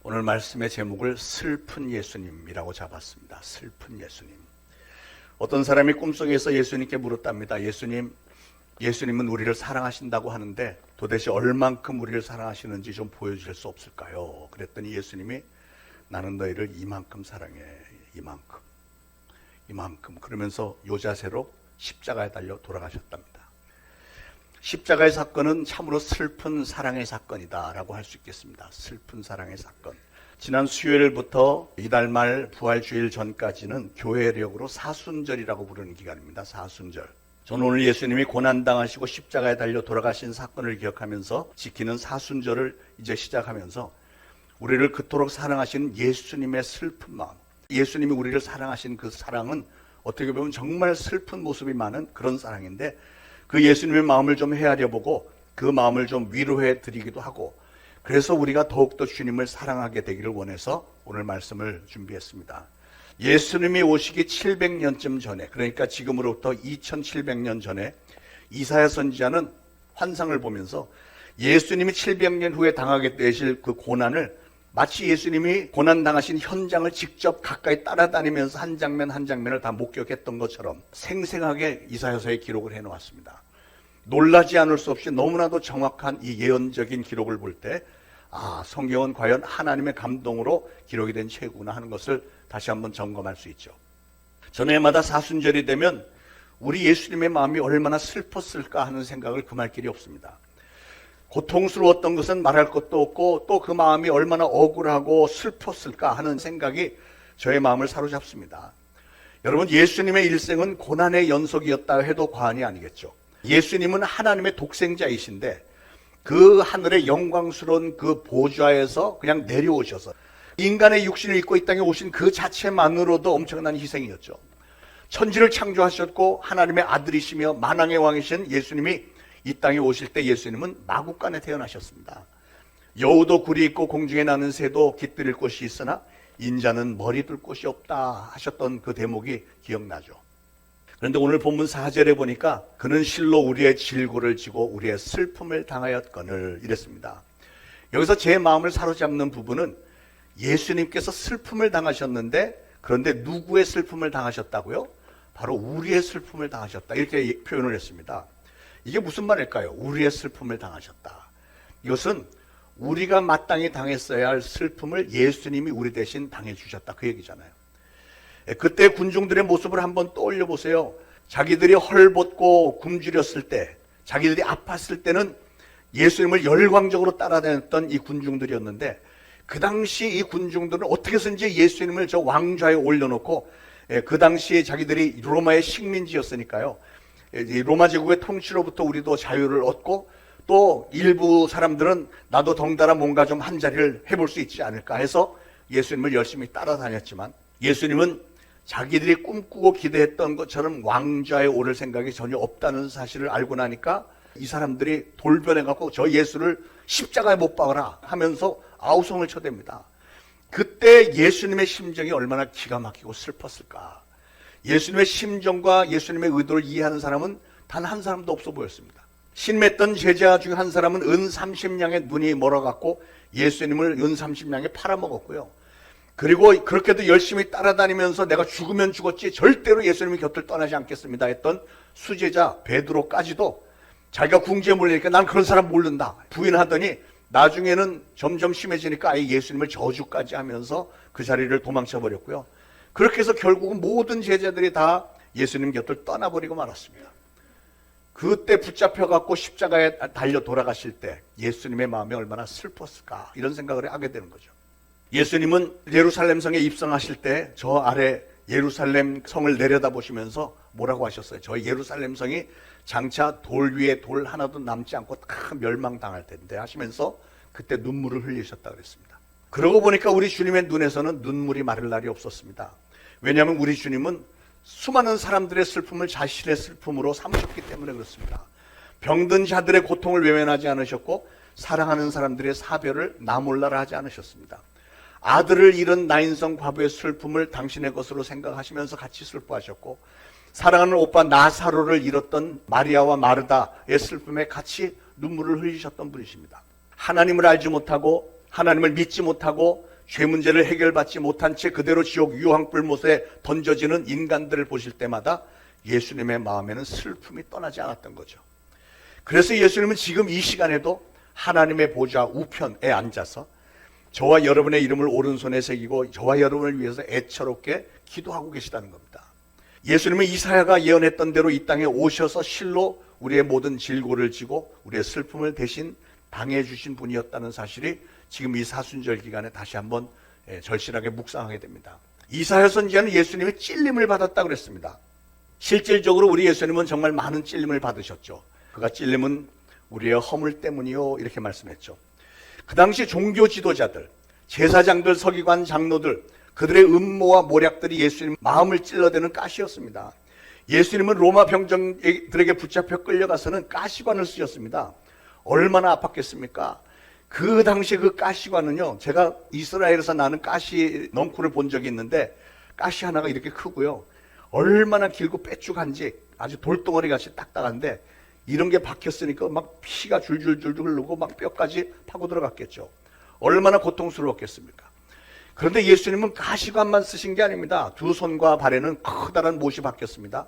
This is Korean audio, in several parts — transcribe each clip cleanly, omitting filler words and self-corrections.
오늘 말씀의 제목을 슬픈 예수님이라고 잡았습니다. 슬픈 예수님. 어떤 사람이 꿈속에서 예수님께 물었답니다. 예수님은 우리를 사랑하신다고 하는데 도대체 얼만큼 우리를 사랑하시는지 좀 보여주실 수 없을까요? 그랬더니 예수님이 나는 너희를 이만큼 사랑해. 이만큼. 그러면서 요 자세로 십자가에 달려 돌아가셨답니다. 십자가의 사건은 참으로 슬픈 사랑의 사건이다라고 할 수 있겠습니다. 슬픈 사랑의 사건. 지난 수요일부터 이달 말 부활주일 전까지는 교회력으로 사순절이라고 부르는 기간입니다. 사순절. 저는 오늘 예수님이 고난당하시고 십자가에 달려 돌아가신 사건을 기억하면서 지키는 사순절을 이제 시작하면서 우리를 그토록 사랑하신 예수님의 슬픈 마음, 예수님이 우리를 사랑하신 그 사랑은 어떻게 보면 정말 슬픈 모습이 많은 그런 사랑인데 그 예수님의 마음을 좀 헤아려 보고 그 마음을 좀 위로해 드리기도 하고 그래서 우리가 더욱더 주님을 사랑하게 되기를 원해서 오늘 말씀을 준비했습니다. 예수님이 오시기 700년쯤 전에, 그러니까 지금으로부터 2700년 전에 이사야 선지자는 환상을 보면서 예수님이 700년 후에 당하게 되실 그 고난을 마치 예수님이 고난당하신 현장을 직접 가까이 따라다니면서 한 장면 한 장면을 다 목격했던 것처럼 생생하게 이사야서에 기록을 해놓았습니다. 놀라지 않을 수 없이 너무나도 정확한 이 예언적인 기록을 볼 때 성경은 과연 하나님의 감동으로 기록이 된 책이구나 하는 것을 다시 한번 점검할 수 있죠. 전해마다 사순절이 되면 우리 예수님의 마음이 얼마나 슬펐을까 하는 생각을 금할 길이 없습니다. 고통스러웠던 것은 말할 것도 없고 또 그 마음이 얼마나 억울하고 슬펐을까 하는 생각이 저의 마음을 사로잡습니다. 여러분, 예수님의 일생은 고난의 연속이었다 해도 과언이 아니겠죠. 예수님은 하나님의 독생자이신데 그 하늘의 영광스러운 그 보좌에서 그냥 내려오셔서 인간의 육신을 입고 이 땅에 오신 그 자체만으로도 엄청난 희생이었죠. 천지를 창조하셨고 하나님의 아들이시며 만왕의 왕이신 예수님이 이 땅에 오실 때 예수님은 마국간에 태어나셨습니다. 여우도 굴이 있고 공중에 나는 새도 깃들일 곳이 있으나 인자는 머리 둘 곳이 없다 하셨던 그 대목이 기억나죠. 그런데 오늘 본문 4절에 보니까 그는 실로 우리의 질고를 지고 우리의 슬픔을 당하였거늘 이랬습니다. 여기서 제 마음을 사로잡는 부분은 예수님께서 슬픔을 당하셨는데 그런데 누구의 슬픔을 당하셨다고요? 바로 우리의 슬픔을 당하셨다 이렇게 표현을 했습니다. 이게 무슨 말일까요? 우리의 슬픔을 당하셨다. 이것은 우리가 마땅히 당했어야 할 슬픔을 예수님이 우리 대신 당해주셨다 그 얘기잖아요. 그때 군중들의 모습을 한번 떠올려 보세요. 자기들이 헐벗고 굶주렸을 때, 자기들이 아팠을 때는 예수님을 열광적으로 따라다녔던 이 군중들이었는데 그 당시 이 군중들은 어떻게 해서든지 예수님을 저 왕좌에 올려놓고 그 당시에 자기들이 로마의 식민지였으니까요. 로마 제국의 통치로부터 우리도 자유를 얻고 또 일부 사람들은 나도 덩달아 뭔가 좀 한 자리를 해볼 수 있지 않을까 해서 예수님을 열심히 따라다녔지만 예수님은 자기들이 꿈꾸고 기대했던 것처럼 왕좌에 오를 생각이 전혀 없다는 사실을 알고 나니까 이 사람들이 돌변해갖고 저 예수를 십자가에 못 박아라 하면서 아우성을 쳐댑니다. 그때 예수님의 심정이 얼마나 기가 막히고 슬펐을까. 예수님의 심정과 예수님의 의도를 이해하는 사람은 단 한 사람도 없어 보였습니다. 신했던 제자 중 한 사람은 은 30냥의 눈이 멀어갖고 예수님을 은 30냥에 팔아먹었고요. 그리고 그렇게도 열심히 따라다니면서 내가 죽으면 죽었지 절대로 예수님의 곁을 떠나지 않겠습니다 했던 수제자 베드로까지도 자기가 궁지에 몰리니까 난 그런 사람 모른다 부인하더니 나중에는 점점 심해지니까 아예 예수님을 저주까지 하면서 그 자리를 도망쳐버렸고요. 그렇게 해서 결국은 모든 제자들이 다 예수님 곁을 떠나버리고 말았습니다. 그때 붙잡혀갖고 십자가에 달려 돌아가실 때 예수님의 마음이 얼마나 슬펐을까 이런 생각을 하게 되는 거죠. 예수님은 예루살렘 성에 입성하실 때 저 아래 예루살렘 성을 내려다보시면서 뭐라고 하셨어요? 저 예루살렘 성이 장차 돌 위에 돌 하나도 남지 않고 다 멸망당할 텐데 하시면서 그때 눈물을 흘리셨다 그랬습니다. 그러고 보니까 우리 주님의 눈에서는 눈물이 마를 날이 없었습니다. 왜냐하면 우리 주님은 수많은 사람들의 슬픔을 자신의 슬픔으로 삼으셨기 때문에 그렇습니다. 병든 자들의 고통을 외면하지 않으셨고 사랑하는 사람들의 사별을 나 몰라라 하지 않으셨습니다. 아들을 잃은 나인성 과부의 슬픔을 당신의 것으로 생각하시면서 같이 슬퍼하셨고 사랑하는 오빠 나사로를 잃었던 마리아와 마르다의 슬픔에 같이 눈물을 흘리셨던 분이십니다. 하나님을 알지 못하고 하나님을 믿지 못하고 죄 문제를 해결받지 못한 채 그대로 지옥 유황불못에 던져지는 인간들을 보실 때마다 예수님의 마음에는 슬픔이 떠나지 않았던 거죠. 그래서 예수님은 지금 이 시간에도 하나님의 보좌 우편에 앉아서 저와 여러분의 이름을 오른손에 새기고 저와 여러분을 위해서 애처롭게 기도하고 계시다는 겁니다. 예수님은 이사야가 예언했던 대로 이 땅에 오셔서 실로 우리의 모든 질고를 지고 우리의 슬픔을 대신 당해 주신 분이었다는 사실이 지금 이 사순절 기간에 다시 한번 절실하게 묵상하게 됩니다. 이사야 선지자는 예수님이 찔림을 받았다고 그랬습니다. 실질적으로 우리 예수님은 정말 많은 찔림을 받으셨죠. 그가 찔림은 우리의 허물 때문이요 이렇게 말씀했죠. 그 당시 종교 지도자들, 제사장들, 서기관, 장로들, 그들의 음모와 모략들이 예수님 마음을 찔러대는 가시였습니다. 예수님은 로마 병정들에게 붙잡혀 끌려가서는 가시관을 쓰셨습니다. 얼마나 아팠겠습니까? 그 당시 그 가시관은요, 제가 이스라엘에서 나는 가시 넝쿨을 본 적이 있는데 가시 하나가 이렇게 크고요, 얼마나 길고 빼쭉한지 아주 돌덩어리 같이 딱딱한데 이런 게 박혔으니까 막 피가 줄줄줄 흐르고 막 뼈까지 파고 들어갔겠죠. 얼마나 고통스러웠겠습니까? 그런데 예수님은 가시관만 쓰신 게 아닙니다. 두 손과 발에는 커다란 못이 박혔습니다.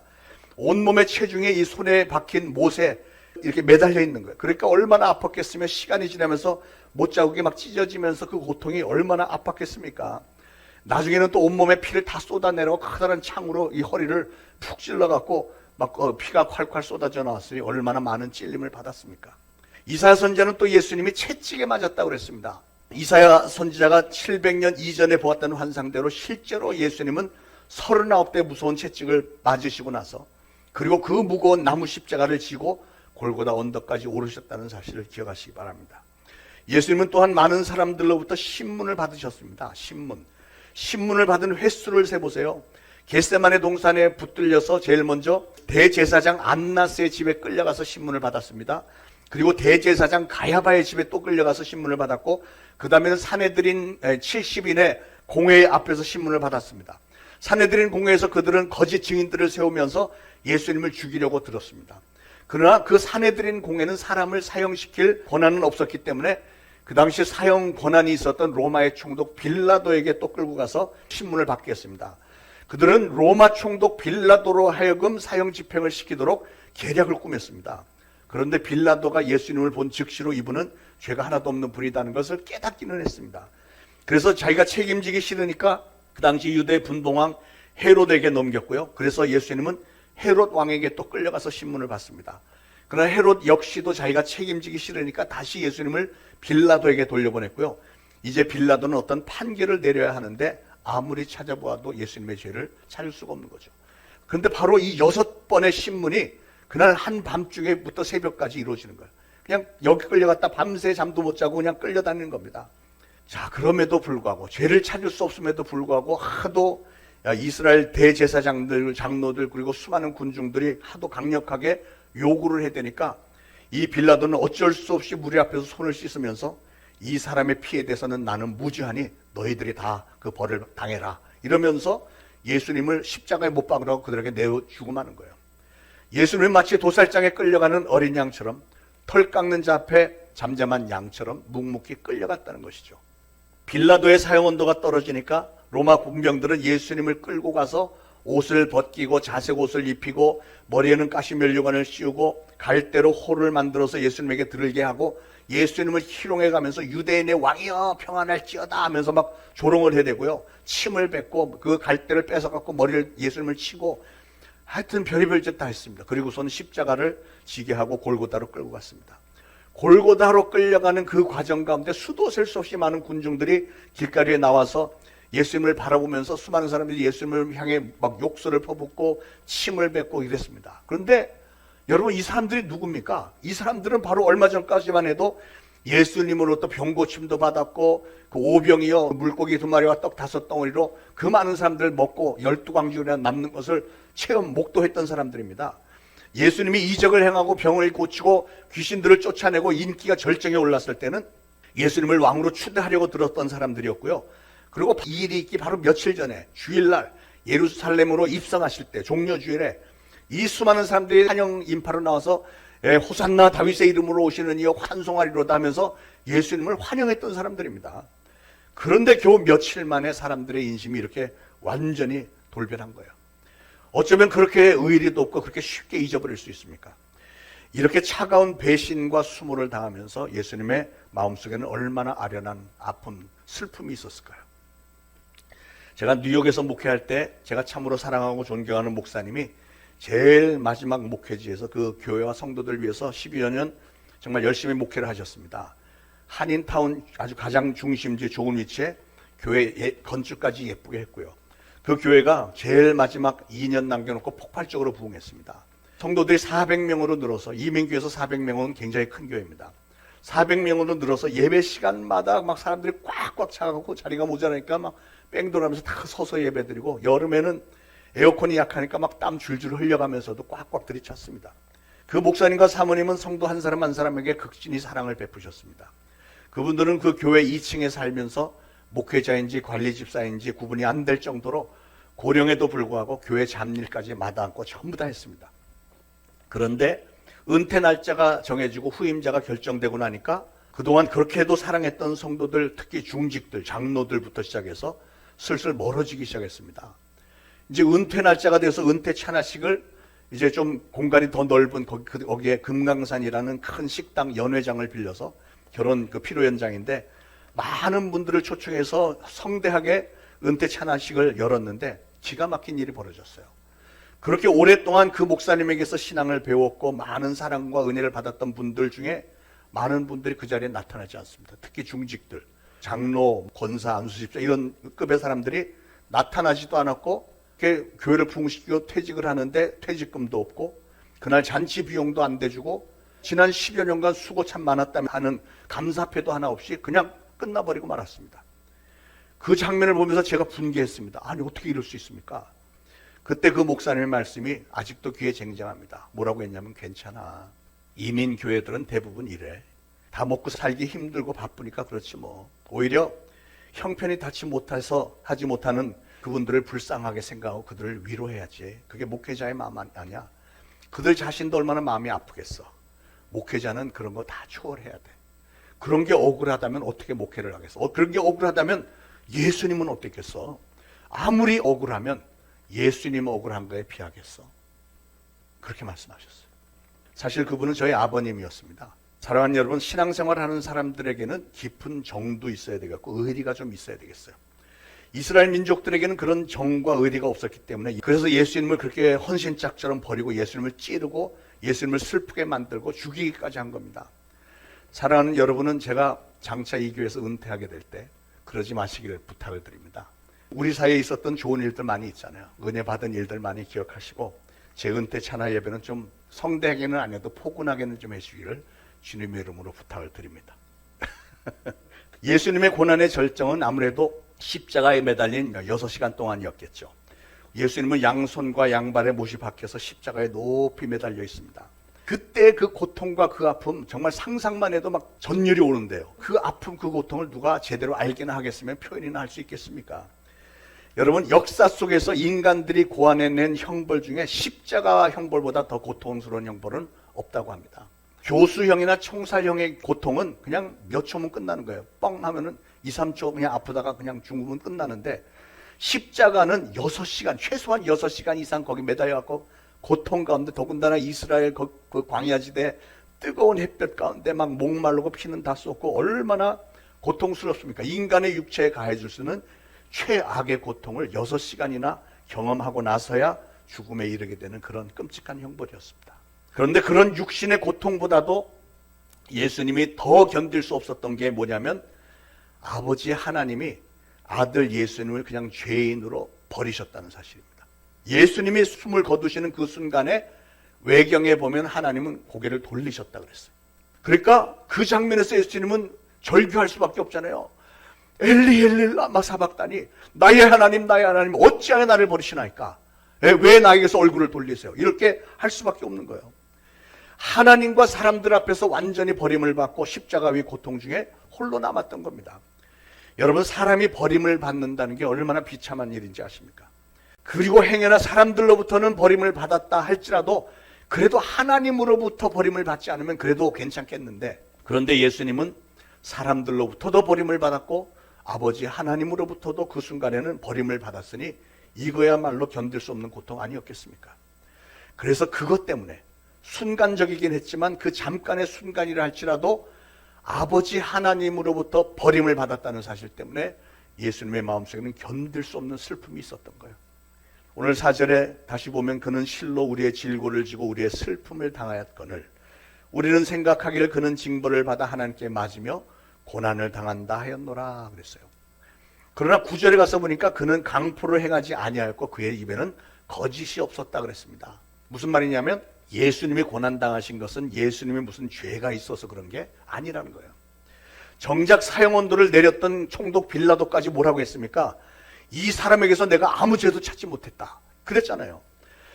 온몸의 체중에 이 손에 박힌 못에 이렇게 매달려 있는 거예요. 그러니까 얼마나 아팠겠으며 시간이 지나면서 못자국이 막 찢어지면서 그 고통이 얼마나 아팠겠습니까? 나중에는 또 온몸에 피를 다 쏟아내려고 커다란 창으로 이 허리를 푹 찔러갖고 막 피가 콸콸 쏟아져 나왔으니 얼마나 많은 찔림을 받았습니까? 이사야 선지자는 또 예수님이 채찍에 맞았다고 그랬습니다. 이사야 선지자가 700년 이전에 보았던 환상대로 실제로 예수님은 39대 무서운 채찍을 맞으시고 나서 그리고 그 무거운 나무 십자가를 지고 골고다 언덕까지 오르셨다는 사실을 기억하시기 바랍니다. 예수님은 또한 많은 사람들로부터 신문을 받으셨습니다. 신문을 받은 횟수를 세보세요. 겟세마네 동산에 붙들려서 제일 먼저 대제사장 안나스의 집에 끌려가서 신문을 받았습니다. 그리고 대제사장 가야바의 집에 또 끌려가서 신문을 받았고, 그 다음에는 사내들인 70인의 공회 앞에서 신문을 받았습니다. 사내들인 공회에서 그들은 거짓 증인들을 세우면서 예수님을 죽이려고 들었습니다. 그러나 그 사내들인 공회는 사람을 사형시킬 권한은 없었기 때문에 그 당시 사형 권한이 있었던 로마의 총독 빌라도에게 또 끌고 가서 신문을 받게 했습니다. 그들은 로마 총독 빌라도로 하여금 사형 집행을 시키도록 계략을 꾸몄습니다. 그런데 빌라도가 예수님을 본 즉시로 이분은 죄가 하나도 없는 분이라는 것을 깨닫기는 했습니다. 그래서 자기가 책임지기 싫으니까 그 당시 유대 분봉왕 헤롯에게 넘겼고요. 그래서 예수님은 헤롯 왕에게 또 끌려가서 신문을 받습니다. 그러나 헤롯 역시도 자기가 책임지기 싫으니까 다시 예수님을 빌라도에게 돌려보냈고요. 이제 빌라도는 어떤 판결을 내려야 하는데 아무리 찾아보아도 예수님의 죄를 찾을 수가 없는 거죠. 그런데 바로 이 6번의 신문이 그날 한밤중에부터 새벽까지 이루어지는 거예요. 그냥 여기 끌려갔다 밤새 잠도 못 자고 그냥 끌려다니는 겁니다. 자, 그럼에도 불구하고 죄를 찾을 수 없음에도 불구하고 하도 이스라엘 대제사장들, 장로들 그리고 수많은 군중들이 하도 강력하게 요구를 해대니까 이 빌라도는 어쩔 수 없이 무리 앞에서 손을 씻으면서 이 사람의 피에 대해서는 나는 무죄하니 너희들이 다 그 벌을 당해라 이러면서 예수님을 십자가에 못 박으라고 그들에게 내어 주고 마는 거예요. 예수님은 마치 도살장에 끌려가는 어린 양처럼 털 깎는 자 앞에 잠잠한 양처럼 묵묵히 끌려갔다는 것이죠. 빌라도의 사형 온도가 떨어지니까 로마 군병들은 예수님을 끌고 가서 옷을 벗기고 자색 옷을 입히고 머리에는 가시면류관을 씌우고 갈대로 홀을 만들어서 예수님에게 들게 하고 예수님을 희롱해 가면서 유대인의 왕이여 평안할지어다 하면서 막 조롱을 해대고요. 침을 뱉고 그 갈대를 뺏어갖고 머리를 예수님을 치고 하여튼 별의별 짓 다 했습니다. 그리고서는 십자가를 지게 하고 골고다로 끌고 갔습니다. 골고다로 끌려가는 그 과정 가운데 수도 셀 수 없이 많은 군중들이 길가리에 나와서 예수님을 바라보면서 수많은 사람들이 예수님을 향해 막 욕설을 퍼붓고 침을 뱉고 이랬습니다. 그런데 여러분 이 사람들이 누굽니까? 이 사람들은 바로 얼마 전까지만 해도 예수님으로부터 병고침도 받았고 그 오병이요 물고기 2마리와 떡 5덩어리로 그 많은 사람들을 먹고 12광주나 남는 것을 체험 목도했던 사람들입니다. 예수님이 이적을 행하고 병을 고치고 귀신들을 쫓아내고 인기가 절정에 올랐을 때는 예수님을 왕으로 추대하려고 들었던 사람들이었고요. 그리고 이 일이 있기 바로 며칠 전에 주일날 예루살렘으로 입성하실 때 종려주일에 이 수많은 사람들이 환영 인파로 나와서 호산나 다윗의 이름으로 오시는 이여 환송하리로다 하면서 예수님을 환영했던 사람들입니다. 그런데 겨우 며칠 만에 사람들의 인심이 이렇게 완전히 돌변한 거예요. 어쩌면 그렇게 의리도 없고 그렇게 쉽게 잊어버릴 수 있습니까? 이렇게 차가운 배신과 수모를 당하면서 예수님의 마음속에는 얼마나 아련한 아픔, 슬픔이 있었을까요? 제가 뉴욕에서 목회할 때 제가 참으로 사랑하고 존경하는 목사님이 제일 마지막 목회지에서 그 교회와 성도들 위해서 12여 년 정말 열심히 목회를 하셨습니다. 한인타운 아주 가장 중심지 좋은 위치에 교회 건축까지 예쁘게 했고요. 그 교회가 제일 마지막 2년 남겨놓고 폭발적으로 부흥했습니다. 성도들이 400명으로 늘어서, 이민교에서 400명은 굉장히 큰 교회입니다. 400명으로 늘어서 예배 시간마다 막 사람들이 꽉꽉 차가고 자리가 모자라니까 막 뺑돌아면서 다 서서 예배드리고, 여름에는 에어컨이 약하니까 막 땀 줄줄 흘려가면서도 꽉꽉 들이찼습니다. 그 목사님과 사모님은 성도 한 사람 한 사람에게 극진히 사랑을 베푸셨습니다. 그분들은 그 교회 2층에 살면서 목회자인지 관리집사인지 구분이 안 될 정도로 고령에도 불구하고 교회 잡일까지 마다않고 전부 다 했습니다. 그런데 은퇴 날짜가 정해지고 후임자가 결정되고 나니까 그동안 그렇게 해도 사랑했던 성도들, 특히 중직들, 장로들부터 시작해서 슬슬 멀어지기 시작했습니다. 이제 은퇴 날짜가 돼서 은퇴 찬화식을 이제 좀 공간이 더 넓은 거기에 금강산이라는 큰 식당 연회장을 빌려서 결혼 그 피로 연장인데 많은 분들을 초청해서 성대하게 은퇴 찬화식을 열었는데 기가 막힌 일이 벌어졌어요. 그렇게 오랫동안 그 목사님에게서 신앙을 배웠고 많은 사랑과 은혜를 받았던 분들 중에 많은 분들이 그 자리에 나타나지 않습니다. 특히 중직들, 장로, 권사, 안수집사 이런 급의 사람들이 나타나지도 않았고 교회를 부흥시키고 퇴직을 하는데 퇴직금도 없고 그날 잔치 비용도 안 대주고 지난 10여 년간 수고 참 많았다며 하는 감사패도 하나 없이 그냥 끝나버리고 말았습니다. 그 장면을 보면서 제가 분개했습니다. 아니 어떻게 이럴 수 있습니까? 그때 그 목사님의 말씀이 아직도 귀에 쟁쟁합니다. 뭐라고 했냐면 괜찮아. 이민교회들은 대부분 이래. 다 먹고 살기 힘들고 바쁘니까 그렇지 뭐. 오히려 형편이 닿지 못해서 하지 못하는 그분들을 불쌍하게 생각하고 그들을 위로해야지. 그게 목회자의 마음 아니야. 그들 자신도 얼마나 마음이 아프겠어. 목회자는 그런 거 다 초월해야 돼. 그런 게 억울하다면 어떻게 목회를 하겠어? 그런 게 억울하다면 예수님은 어땠겠어? 아무리 억울하면 예수님 억울한 거에 비하겠어. 그렇게 말씀하셨어요. 사실 그분은 저희 아버님이었습니다. 사랑하는 여러분, 신앙생활 하는 사람들에게는 깊은 정도 있어야 되겠고 의리가 좀 있어야 되겠어요. 이스라엘 민족들에게는 그런 정과 의리가 없었기 때문에 그래서 예수님을 그렇게 헌신짝처럼 버리고 예수님을 찌르고 예수님을 슬프게 만들고 죽이기까지 한 겁니다. 사랑하는 여러분은 제가 장차 이 교회에서 은퇴하게 될 때 그러지 마시기를 부탁을 드립니다. 우리 사이에 있었던 좋은 일들 많이 있잖아요. 은혜 받은 일들 많이 기억하시고 제 은퇴 찬화 예배는 좀 성대하게는 안 해도 포근하게는 좀 해주기를 주님의 이름으로 부탁을 드립니다. 예수님의 고난의 절정은 아무래도 십자가에 매달린 6시간 동안이었겠죠. 예수님은 양손과 양발에 못이 박혀서 십자가에 높이 매달려 있습니다. 그때 그 고통과 그 아픔 정말 상상만 해도 막 전율이 오는데요. 그 아픔 그 고통을 누가 제대로 알게나 하겠으면 표현이나 할 수 있겠습니까? 여러분, 역사 속에서 인간들이 고안해낸 형벌 중에 십자가 형벌보다 더 고통스러운 형벌은 없다고 합니다. 교수형이나 총살형의 고통은 그냥 몇 초면 끝나는 거예요. 뻥 하면은 2, 3초 그냥 아프다가 그냥 죽으면 끝나는데 십자가는 6시간, 최소한 6시간 이상 거기 매달려갖고 고통 가운데 더군다나 이스라엘 그 광야지대 뜨거운 햇볕 가운데 막 목마르고 피는 다 쏟고 얼마나 고통스럽습니까? 인간의 육체에 가해줄 수 있는 최악의 고통을 6시간이나 경험하고 나서야 죽음에 이르게 되는 그런 끔찍한 형벌이었습니다. 그런데 그런 육신의 고통보다도 예수님이 더 견딜 수 없었던 게 뭐냐면 아버지 하나님이 아들 예수님을 그냥 죄인으로 버리셨다는 사실입니다. 예수님이 숨을 거두시는 그 순간에 외경에 보면 하나님은 고개를 돌리셨다 그랬어요. 그러니까 그 장면에서 예수님은 절규할 수밖에 없잖아요. 엘리 엘리 라마 사박다니, 나의 하나님 어찌하여 나를 버리시나이까? 왜 나에게서 얼굴을 돌리세요? 이렇게 할 수밖에 없는 거예요. 하나님과 사람들 앞에서 완전히 버림을 받고 십자가 위 고통 중에 홀로 남았던 겁니다. 여러분, 사람이 버림을 받는다는 게 얼마나 비참한 일인지 아십니까? 그리고 행여나 사람들로부터는 버림을 받았다 할지라도 그래도 하나님으로부터 버림을 받지 않으면 그래도 괜찮겠는데, 그런데 예수님은 사람들로부터도 버림을 받았고 아버지 하나님으로부터도 그 순간에는 버림을 받았으니 이거야말로 견딜 수 없는 고통 아니었겠습니까? 그래서 그것 때문에 순간적이긴 했지만 그 잠깐의 순간이라 할지라도 아버지 하나님으로부터 버림을 받았다는 사실 때문에 예수님의 마음속에는 견딜 수 없는 슬픔이 있었던 거예요. 오늘 4절에 다시 보면 그는 실로 우리의 질고를 지고 우리의 슬픔을 당하였거늘 우리는 생각하기를 그는 징벌을 받아 하나님께 맞으며 고난을 당한다 하였노라 그랬어요. 그러나 9절에 가서 보니까 그는 강포를 행하지 아니하였고 그의 입에는 거짓이 없었다 그랬습니다. 무슨 말이냐면 예수님이 고난당하신 것은 예수님이 무슨 죄가 있어서 그런 게 아니라는 거예요. 정작 사형언도를 내렸던 총독 빌라도까지 뭐라고 했습니까? 이 사람에게서 내가 아무 죄도 찾지 못했다 그랬잖아요.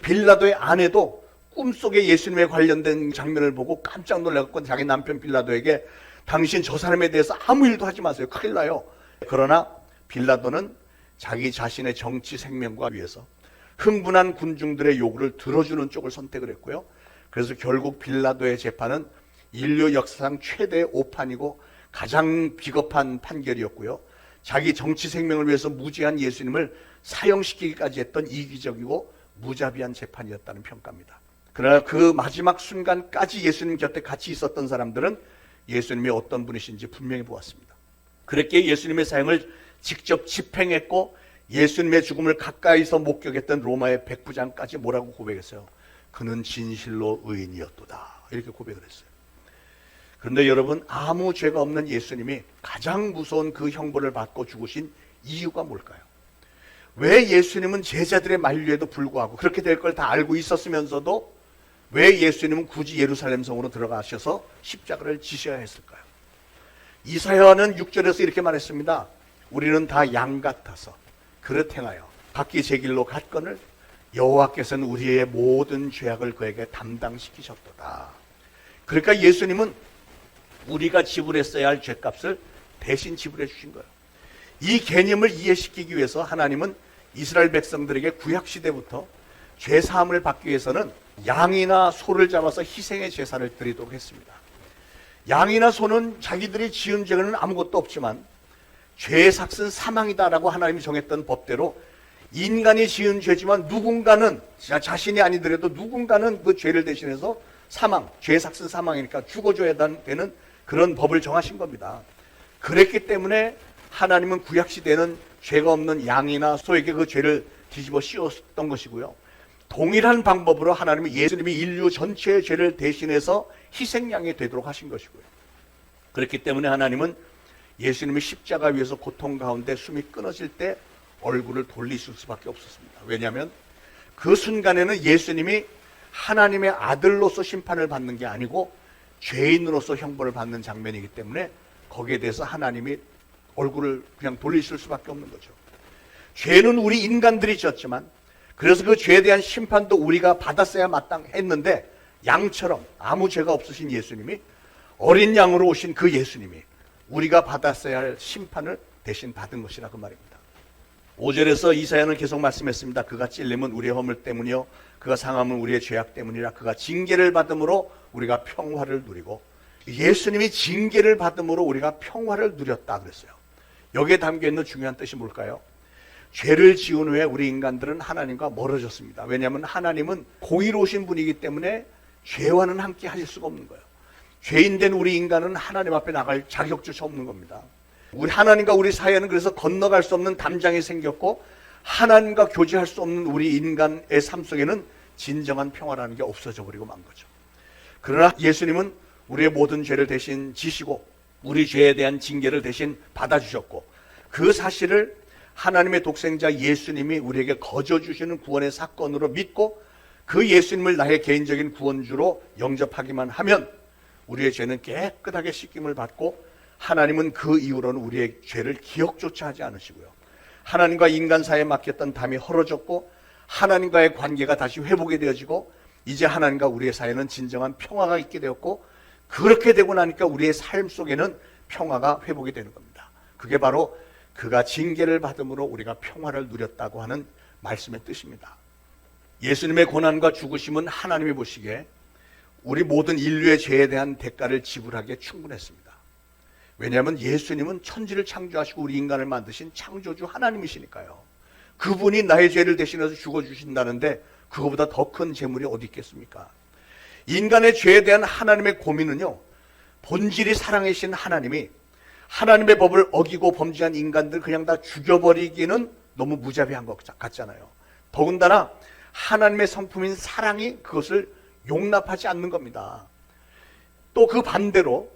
빌라도의 아내도 꿈속에 예수님에 관련된 장면을 보고 깜짝 놀라서 자기 남편 빌라도에게 당신 저 사람에 대해서 아무 일도 하지 마세요. 큰일 나요. 그러나 빌라도는 자기 자신의 정치 생명과 위해서 흥분한 군중들의 요구를 들어주는 쪽을 선택을 했고요. 그래서 결국 빌라도의 재판은 인류 역사상 최대의 오판이고 가장 비겁한 판결이었고요. 자기 정치 생명을 위해서 무지한 예수님을 사형시키기까지 했던 이기적이고 무자비한 재판이었다는 평가입니다. 그러나 그 마지막 순간까지 예수님 곁에 같이 있었던 사람들은 예수님이 어떤 분이신지 분명히 보았습니다. 그렇게 예수님의 사형을 직접 집행했고 예수님의 죽음을 가까이서 목격했던 로마의 백부장까지 뭐라고 고백했어요? 그는 진실로 의인이었도다 이렇게 고백을 했어요. 그런데 여러분, 아무 죄가 없는 예수님이 가장 무서운 그 형벌을 받고 죽으신 이유가 뭘까요? 왜 예수님은 제자들의 만류에도 불구하고 그렇게 될 걸 다 알고 있었으면서도 왜 예수님은 굳이 예루살렘 성으로 들어가셔서 십자가를 지셔야 했을까요? 이사야는 6절에서 이렇게 말했습니다. 우리는 다 양 같아서 그릇 행하여 각기 제 길로 갔거늘 여호와께서는 우리의 모든 죄악을 그에게 담당시키셨도다. 그러니까 예수님은 우리가 지불했어야 할 죄값을 대신 지불해 주신 거예요. 이 개념을 이해시키기 위해서 하나님은 이스라엘 백성들에게 구약시대부터 죄사함을 받기 위해서는 양이나 소를 잡아서 희생의 제사를 드리도록 했습니다. 양이나 소는 자기들이 지은 죄는 아무것도 없지만 죄의 삭은 사망이다라고 하나님이 정했던 법대로 인간이 지은 죄지만 누군가는 자신이 아니더라도 누군가는 그 죄를 대신해서 사망, 죄의 삭은 사망이니까 죽어줘야 되는 그런 법을 정하신 겁니다. 그랬기 때문에 하나님은 구약시대에는 죄가 없는 양이나 소에게 그 죄를 뒤집어 씌웠던 것이고요. 동일한 방법으로 하나님은 예수님이 인류 전체의 죄를 대신해서 희생양이 되도록 하신 것이고요. 그렇기 때문에 하나님은 예수님이 십자가 위에서 고통 가운데 숨이 끊어질 때 얼굴을 돌리실 수밖에 없었습니다. 왜냐하면 그 순간에는 예수님이 하나님의 아들로서 심판을 받는 게 아니고 죄인으로서 형벌을 받는 장면이기 때문에 거기에 대해서 하나님이 얼굴을 그냥 돌리실 수밖에 없는 거죠. 죄는 우리 인간들이 지었지만 그래서 그 죄에 대한 심판도 우리가 받았어야 마땅했는데 양처럼 아무 죄가 없으신 예수님이 어린 양으로 오신 그 예수님이 우리가 받았어야 할 심판을 대신 받은 것이라 그 말입니다. 5절에서 이사야는 계속 말씀했습니다. 그가 찔림은 우리의 허물 때문이요 그가 상함은 우리의 죄악 때문이라. 그가 징계를 받음으로 우리가 평화를 누리고 예수님이 징계를 받음으로 우리가 평화를 누렸다 그랬어요. 여기에 담겨있는 중요한 뜻이 뭘까요? 죄를 지은 후에 우리 인간들은 하나님과 멀어졌습니다. 왜냐하면 하나님은 공의로우신 분이기 때문에 죄와는 함께 하실 수가 없는 거예요. 죄인된 우리 인간은 하나님 앞에 나갈 자격조차 없는 겁니다. 우리 하나님과 우리 사이에는 그래서 건너갈 수 없는 담장이 생겼고 하나님과 교제할 수 없는 우리 인간의 삶 속에는 진정한 평화라는 게 없어져 버리고 만 거죠. 그러나 예수님은 우리의 모든 죄를 대신 지시고 우리 죄에 대한 징계를 대신 받아주셨고 그 사실을 하나님의 독생자 예수님이 우리에게 거저 주시는 구원의 사건으로 믿고 그 예수님을 나의 개인적인 구원주로 영접하기만 하면 우리의 죄는 깨끗하게 씻김을 받고 하나님은 그 이후로는 우리의 죄를 기억조차 하지 않으시고요. 하나님과 인간 사이에 막혔던 담이 헐어졌고 하나님과의 관계가 다시 회복이 되어지고 이제 하나님과 우리의 사이에는 진정한 평화가 있게 되었고 그렇게 되고 나니까 우리의 삶 속에는 평화가 회복이 되는 겁니다. 그게 바로 그가 징계를 받음으로 우리가 평화를 누렸다고 하는 말씀의 뜻입니다. 예수님의 고난과 죽으심은 하나님이 보시기에 우리 모든 인류의 죄에 대한 대가를 지불하기에 충분했습니다. 왜냐하면 예수님은 천지를 창조하시고 우리 인간을 만드신 창조주 하나님이시니까요. 그분이 나의 죄를 대신해서 죽어주신다는데 그거보다 더 큰 재물이 어디 있겠습니까? 인간의 죄에 대한 하나님의 고민은요, 본질이 사랑이신 하나님이 하나님의 법을 어기고 범죄한 인간들 그냥 다 죽여버리기는 너무 무자비한 것 같잖아요. 더군다나 하나님의 성품인 사랑이 그것을 용납하지 않는 겁니다. 또 그 반대로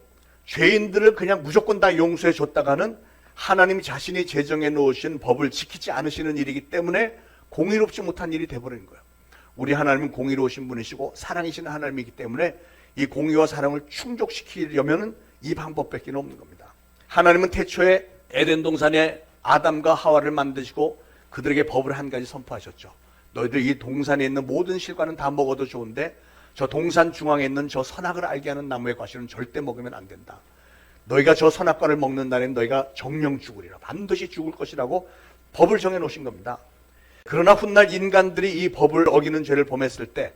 죄인들을 그냥 무조건 다 용서해 줬다가는 하나님 자신이 제정해 놓으신 법을 지키지 않으시는 일이기 때문에 공의롭지 못한 일이 돼버리는 거예요. 우리 하나님은 공의로우신 분이시고 사랑이신 하나님이기 때문에 이 공의와 사랑을 충족시키려면 이 방법밖에 없는 겁니다. 하나님은 태초에 에덴 동산에 아담과 하와를 만드시고 그들에게 법을 한 가지 선포하셨죠. 너희들 이 동산에 있는 모든 실과는 다 먹어도 좋은데 저 동산 중앙에 있는 저 선악을 알게 하는 나무의 과실은 절대 먹으면 안 된다. 너희가 저 선악과를 먹는 날엔 너희가 정령 죽으리라. 반드시 죽을 것이라고 법을 정해 놓으신 겁니다. 그러나 훗날 인간들이 이 법을 어기는 죄를 범했을 때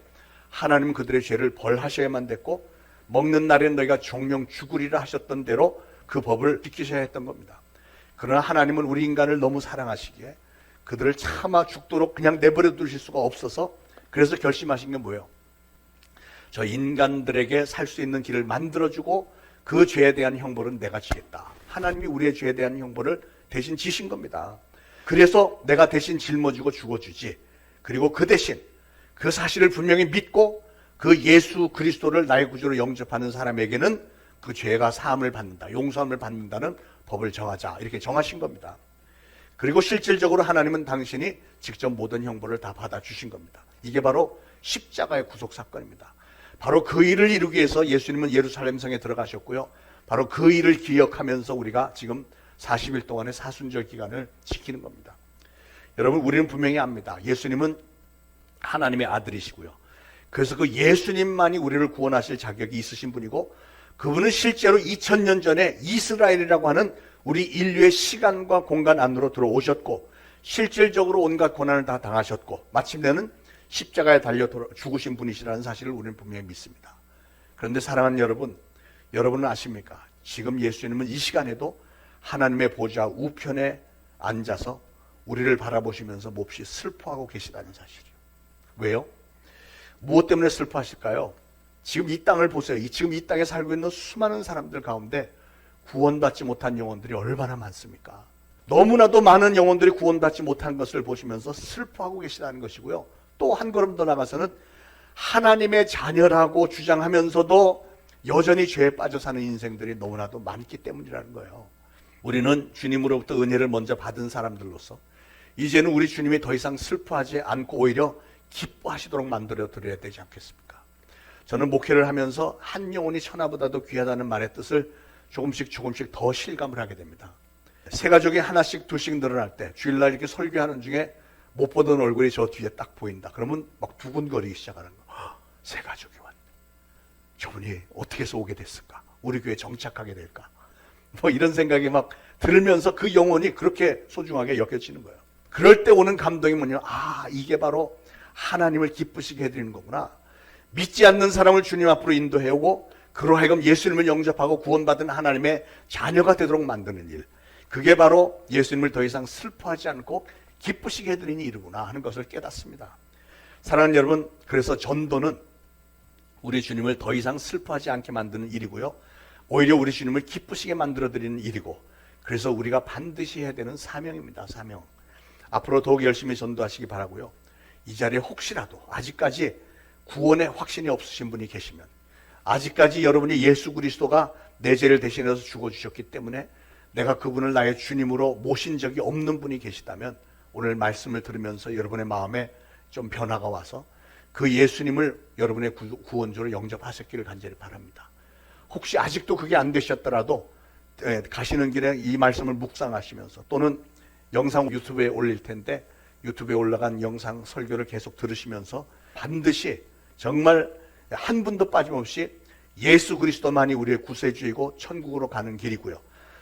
하나님은 그들의 죄를 벌하셔야만 됐고 먹는 날엔 너희가 정령 죽으리라 하셨던 대로 그 법을 지키셔야 했던 겁니다. 그러나 하나님은 우리 인간을 너무 사랑하시기에 그들을 차마 죽도록 그냥 내버려 두실 수가 없어서 그래서 결심하신 게 뭐예요? 저 인간들에게 살 수 있는 길을 만들어주고 그 죄에 대한 형벌은 내가 지겠다. 하나님이 우리의 죄에 대한 형벌을 대신 지신 겁니다. 그래서 내가 대신 짊어지고 죽어주지. 그리고 그 대신 그 사실을 분명히 믿고 그 예수 그리스도를 나의 구주로 영접하는 사람에게는 그 죄가 사함을 받는다, 용서함을 받는다는 법을 정하자, 이렇게 정하신 겁니다. 그리고 실질적으로 하나님은 당신이 직접 모든 형벌을 다 받아주신 겁니다. 이게 바로 십자가의 구속 사건입니다. 바로 그 일을 이루기 위해서 예수님은 예루살렘 성에 들어가셨고요. 바로 그 일을 기억하면서 우리가 지금 40일 동안의 사순절 기간을 지키는 겁니다. 여러분, 우리는 분명히 압니다. 예수님은 하나님의 아들이시고요. 그래서 그 예수님만이 우리를 구원하실 자격이 있으신 분이고, 그분은 실제로 2000년 전에 이스라엘이라고 하는 우리 인류의 시간과 공간 안으로 들어오셨고, 실질적으로 온갖 고난을 다 당하셨고, 마침내는 십자가에 달려 죽으신 분이시라는 사실을 우리는 분명히 믿습니다. 그런데 사랑하는 여러분, 여러분은 아십니까? 지금 예수님은 이 시간에도 하나님의 보좌 우편에 앉아서 우리를 바라보시면서 몹시 슬퍼하고 계시다는 사실이에요. 왜요? 무엇 때문에 슬퍼하실까요? 지금 이 땅을 보세요. 지금 이 땅에 살고 있는 수많은 사람들 가운데 구원받지 못한 영혼들이 얼마나 많습니까? 너무나도 많은 영혼들이 구원받지 못한 것을 보시면서 슬퍼하고 계시다는 것이고요. 또 한 걸음 더 나가서는 하나님의 자녀라고 주장하면서도 여전히 죄에 빠져 사는 인생들이 너무나도 많기 때문이라는 거예요. 우리는 주님으로부터 은혜를 먼저 받은 사람들로서 이제는 우리 주님이 더 이상 슬퍼하지 않고 오히려 기뻐하시도록 만들어 드려야 되지 않겠습니까? 저는 목회를 하면서 한 영혼이 천하보다도 귀하다는 말의 뜻을 조금씩 더 실감을 하게 됩니다. 세 가족이 하나씩 둘씩 늘어날 때 주일날 이렇게 설교하는 중에 못 보던 얼굴이 저 뒤에 딱 보인다. 그러면 막 두근거리기 시작하는 거예요. 세 가족이 왔네. 저분이 어떻게 해서 오게 됐을까? 우리 교회에 정착하게 될까? 뭐 이런 생각이 막 들면서 그 영혼이 그렇게 소중하게 여겨지는 거예요. 그럴 때 오는 감동이 뭐냐면, 이게 바로 하나님을 기쁘시게 해드리는 거구나. 믿지 않는 사람을 주님 앞으로 인도해오고 그로 하여금 예수님을 영접하고 구원받은 하나님의 자녀가 되도록 만드는 일. 그게 바로 예수님을 더 이상 슬퍼하지 않고 기쁘시게 해드리는 일이구나 하는 것을 깨닫습니다. 사랑하는 여러분, 그래서 전도는 우리 주님을 더 이상 슬퍼하지 않게 만드는 일이고요. 오히려 우리 주님을 기쁘시게 만들어드리는 일이고, 그래서 우리가 반드시 해야 되는 사명입니다. 사명. 앞으로 더욱 열심히 전도하시기 바라고요. 이 자리에 혹시라도 아직까지 구원의 확신이 없으신 분이 계시면, 아직까지 여러분이 예수 그리스도가 내 죄를 대신해서 죽어주셨기 때문에 내가 그분을 나의 주님으로 모신 적이 없는 분이 계시다면 오늘 말씀을 들으면서 여러분의 마음에 좀 변화가 와서 그 예수님을 여러분의 구원주로 영접하셨기를 간절히 바랍니다. 혹시 아직도 그게 안 되셨더라도 가시는 길에 이 말씀을 묵상하시면서 또는 영상 유튜브에 올릴 텐데 유튜브에 올라간 영상 설교를 계속 들으시면서 반드시 정말 한 분도 빠짐없이 예수 그리스도만이 우리의 구세주이고 천국으로 가는 길이고요.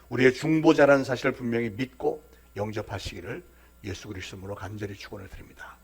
우리의 중보자라는 사실을 분명히 믿고 영접하시기를 예수 그리스도로 간절히 축원을 드립니다.